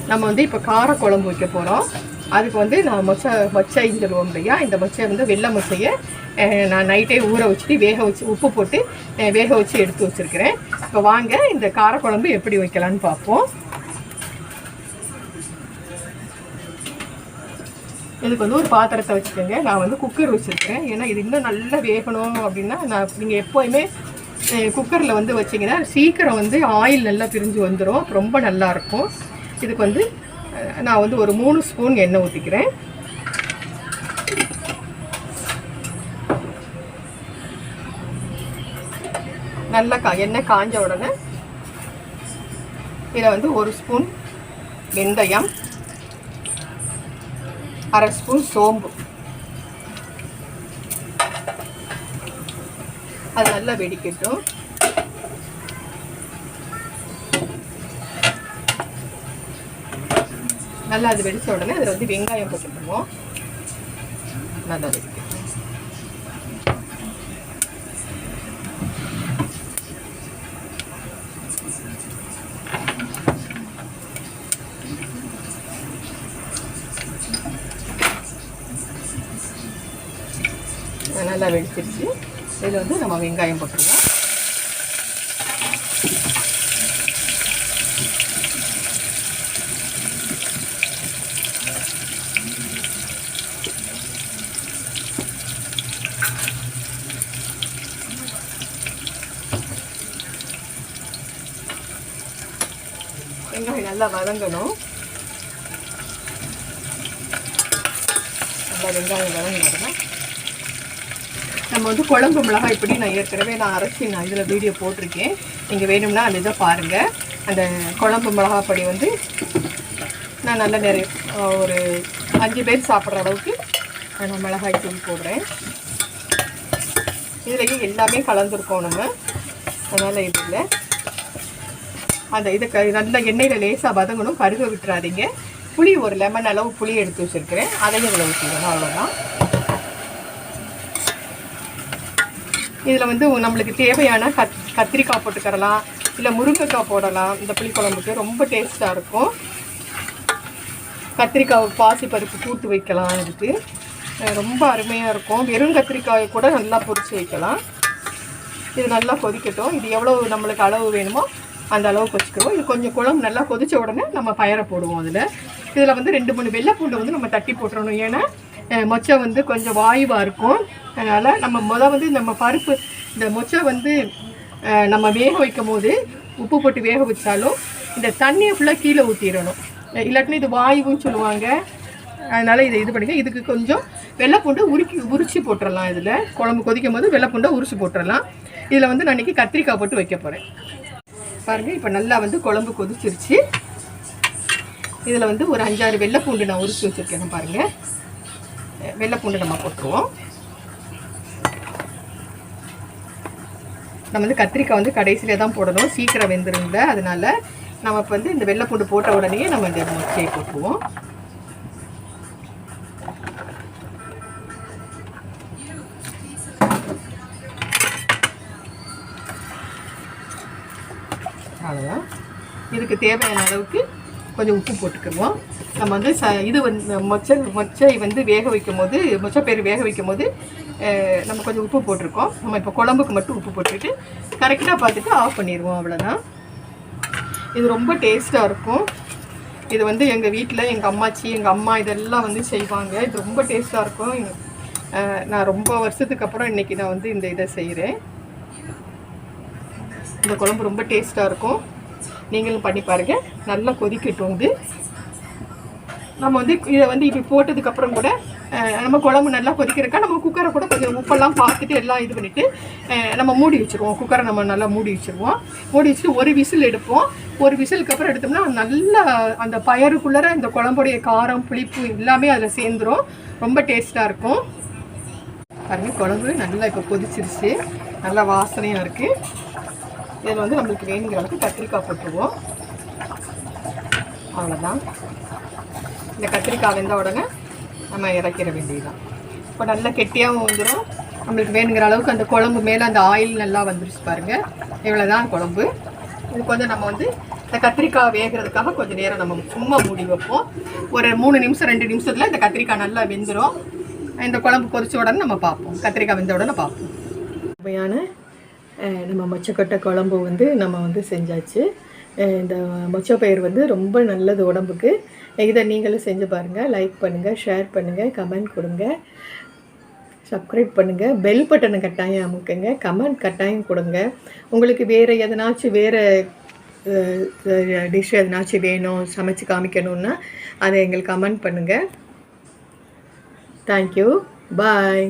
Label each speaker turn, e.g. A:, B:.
A: நம்ம வந்து இப்போ கார குழம்பு வைக்க போகிறோம். அதுக்கு வந்து நான் மொச்சைன்னு சொல்லுவோம் இல்லையா, இந்த மொச்சை வந்து வெள்ளை மொச்சையை நான் நைட்டே ஊற வச்சுட்டு வேக வச்சு உப்பு போட்டு வேக வச்சு எடுத்து வச்சுருக்கிறேன். இப்போ வாங்க இந்த காரக்குழம்பு எப்படி வைக்கலான்னு பார்ப்போம். இதுக்கு வந்து ஒரு பாத்திரத்தை வச்சுக்கோங்க. நான் வந்து குக்கர் வச்சுருக்கேன். ஏன்னா இது இன்னும் நல்லா வேகணும் அப்படின்னா நீங்கள் எப்போயுமே குக்கரில் வந்து வச்சிங்கன்னா சீக்கிரம் வந்து ஆயில் நல்லா பிரிஞ்சு வந்துடும், ரொம்ப நல்லாயிருக்கும். இதுக்கு வந்து நான் வந்து ஒரு 3 ஸ்பூன் எண்ணெய் ஊற்றிக்கிறேன். நல்லா எண்ணெய் காஞ்ச உடனே இதில் வந்து 1 ஸ்பூன் வெந்தயம், 1/2 ஸ்பூன் சோம்பு, அது நல்லா வெடிக்கட்டும். நல்லா அது வெடிச்ச உடனே அதில் வந்து வெங்காயம் போட்டுக்கணும். நல்லா வெடிக்கட்டும். நல்லா வெடிச்சிருச்சு. இதில் வந்து நம்ம வெங்காயம் போட்டுருவோம். வெங்காயம் நல்லா வதங்கணும். நல்லா வெங்காயம் வதங்கினா நம்ம வந்து குழம்பு மிளகாய் இப்படி நான் ஏற்கனவே அரைச்சி இதில் வீடியோ போட்டிருக்கேன். நீங்கள் வேணும்னா அந்த இதை பாருங்கள். அந்த குழம்பு மிளகாய் பொடி வந்து நான் நல்லா நிறைய ஒரு 5 பேர் சாப்பிட்ற அளவுக்கு நான் மிளகாய் தூள் போடுறேன். இதுலேயும் எல்லாமே கலந்துருக்கோம் நம்ம. அதனால் இதில் அந்த இதை நல்லா எண்ணெயில் லேசாக வதங்கணும், கருக விட்டுறாதீங்க. புளி ஒரு லெமன் அளவு புளி எடுத்து வச்சுருக்கிறேன், அதையும் இதில் ஊற்றிடணும். அவ்வளோதான். இதில் வந்து நம்மளுக்கு தேவையான கத்திரிக்காய் போட்டுக்கரலாம், இல்லை முருங்கைக்காய் போடலாம். இந்த புளிக்குழம்புக்கு ரொம்ப டேஸ்ட்டாக இருக்கும். கத்திரிக்காய் பாசி பருப்பு கூட்டு வைக்கலாம். இதுக்கு ரொம்ப அருமையாக இருக்கும். வெறும் கத்திரிக்காயை கூட நல்லா பொரிச்சு வைக்கலாம். இது நல்லா கொதிக்கட்டும். இது எவ்வளோ நம்மளுக்கு அளவு வேணுமோ அந்த அளவுக்கு வச்சுக்கிறோம். இது கொஞ்சம் குழம்பு நல்லா கொதித்த உடனே நம்ம பயரை போடுவோம். இதில் வந்து 2-3 வெள்ளை பூண்டை வந்து நம்ம தட்டி போட்டுறணும். ஏன்னா மொச்சை வந்து கொஞ்சம் வாயுவாக இருக்கும். அதனால் நம்ம வந்து நம்ம பருப்பு இந்த மொச்சை வந்து நம்ம வேக வைக்கும் போது உப்பு போட்டு வேக வச்சாலும் இந்த தண்ணியை ஃபுல்லாக கீழே ஊற்றிடணும். இல்லாட்டினா இது வாயுன்னு சொல்லுவாங்க. அதனால் இதை இது பண்ணிக்க. இதுக்கு கொஞ்சம் வெள்ளைப்பூண்டை உரிச்சு போட்டுடலாம். இதில் குழம்பு கொதிக்கும் போது வெள்ளைப்பூண்டை உரிச்சு போட்டுடலாம். இதில் வந்து நான் இன்றைக்கி கத்திரிக்காய் போட்டு வைக்க போகிறேன். பாருங்கள், இப்போ நல்லா வந்து குழம்பு கொதிச்சிருச்சு. இதில் வந்து ஒரு 5-6 வெள்ளைப்பூண்டு நான் உரிச்சு வச்சுருக்கேன். பாருங்கள், வெள்ளைப்பூண்டு நம்ம போட்டுருவோம். நம்ம வந்து கத்திரிக்காய் வந்து கடைசியிலே தான் போடணும், சீக்கிரம் வெந்துருங்க. அதனால நம்ம இப்போ வந்து இந்த வெள்ளைப்பூண்டு போட்ட உடனே நம்ம இந்த மொச்சையை போட்டுருவோம். அவ்வளோதான். இதுக்கு தேவையான அளவுக்கு கொஞ்சம் உப்பு போட்டுக்கிடுவோம். நம்ம வந்து இது வந்து மொச்சை வந்து வேக வைக்கும் போது மொச்சப்பயிறு வேக வைக்கும் போது நம்ம கொஞ்சம் உப்பு போட்டிருக்கோம். நம்ம இப்போ குழம்புக்கு மட்டும் உப்பு போட்டுட்டு கரெக்டாக பார்த்துட்டு ஆஃப் பண்ணிடுவோம். அவ்வளோதான். இது ரொம்ப டேஸ்ட்டாக இருக்கும். இது வந்து எங்கள் வீட்டில் எங்கள் அம்மாச்சி எங்கள் அம்மா இதெல்லாம் வந்து செய்வாங்க. இது ரொம்ப டேஸ்ட்டாக இருக்கும். நான் ரொம்ப வருஷத்துக்கு அப்புறம் இன்றைக்கி நான் வந்து இந்த இதை செய்கிறேன். இந்த குழம்பு ரொம்ப டேஸ்ட்டாக இருக்கும். நீங்களும் பண்ணி பாருங்கள். நல்லா கொதிக்கட்டும். இது நம்ம வந்து இதை வந்து இப்படி போட்டதுக்கப்புறம் கூட நம்ம குழம்பு நல்லா கொதிக்கிறக்கா நம்ம குக்கரை கூட கொஞ்சம் உப்பெல்லாம் பார்த்துட்டு எல்லாம் இது பண்ணிவிட்டு நம்ம மூடி வச்சுருவோம். குக்கரை நம்ம நல்லா மூடி வச்சுருவோம். மூடி வச்சுட்டு ஒரு விசில் எடுப்போம். ஒரு விசிலுக்கு அப்புறம் எடுத்தோம்னா நல்லா அந்த பயருக்குள்ளே இந்த குழம்புடைய காரம் புளிப்பு எல்லாமே அதில் சேர்ந்துடும். ரொம்ப டேஸ்ட்டாக இருக்கும். பாருங்கள், குழம்பு நல்லா இப்போ கொதிச்சிருச்சு. நல்லா வாசனையாக இருக்குது. இதில் வந்து நம்மளுக்கு வேணுங்கிற அளவுக்கு கத்திரிக்காய் போட்டுருவோம். அவ்வளோதான். இந்த கத்திரிக்காய் வெந்த உடனே நம்ம இறக்கிற வேண்டியதுதான். இப்போ நல்லா கெட்டியாகவும் வந்துடும். நம்மளுக்கு வேணுங்கிற அளவுக்கு அந்த குழம்பு மேலே அந்த ஆயில் நல்லா வந்துருச்சு. பாருங்கள், இவ்வளோ தான் குழம்பு. இதுக்கு வந்து நம்ம வந்து இந்த கத்திரிக்காய் வேகிறதுக்காக கொஞ்சம் நேரம் நம்ம சும்மா மூடி வைப்போம். ஒரு 3 நிமிஷம் 2 நிமிஷத்தில் இந்த கத்திரிக்காய் நல்லா வெந்துடும். இந்த குழம்பு கொதிச்ச உடனே நம்ம பார்ப்போம், கத்திரிக்காய் வெந்த உடனே பார்ப்போம். சுவையான நம்ம மொச்சக்கொட்டை குழம்பு வந்து நம்ம வந்து செஞ்சாச்சு. இந்த மொச்சப்பயிர் வந்து ரொம்ப நல்லது உடம்புக்கு. இதை நீங்களும் செஞ்சு பாருங்கள். லைக் பண்ணுங்கள், ஷேர் பண்ணுங்கள், கமெண்ட் கொடுங்க, சப்ஸ்கிரைப் பண்ணுங்கள், பெல் பட்டனை கட்டாயம் அமுக்குங்க, கமெண்ட் கட்டாயம் கொடுங்க. உங்களுக்கு வேறு எதனாச்சும் வேறு டிஷ் எதனாச்சும் வேணும் சமைச்சு காமிக்கணுன்னா அதை எங்களுக்கு கமெண்ட் பண்ணுங்கள். தேங்க்யூ, பாய்.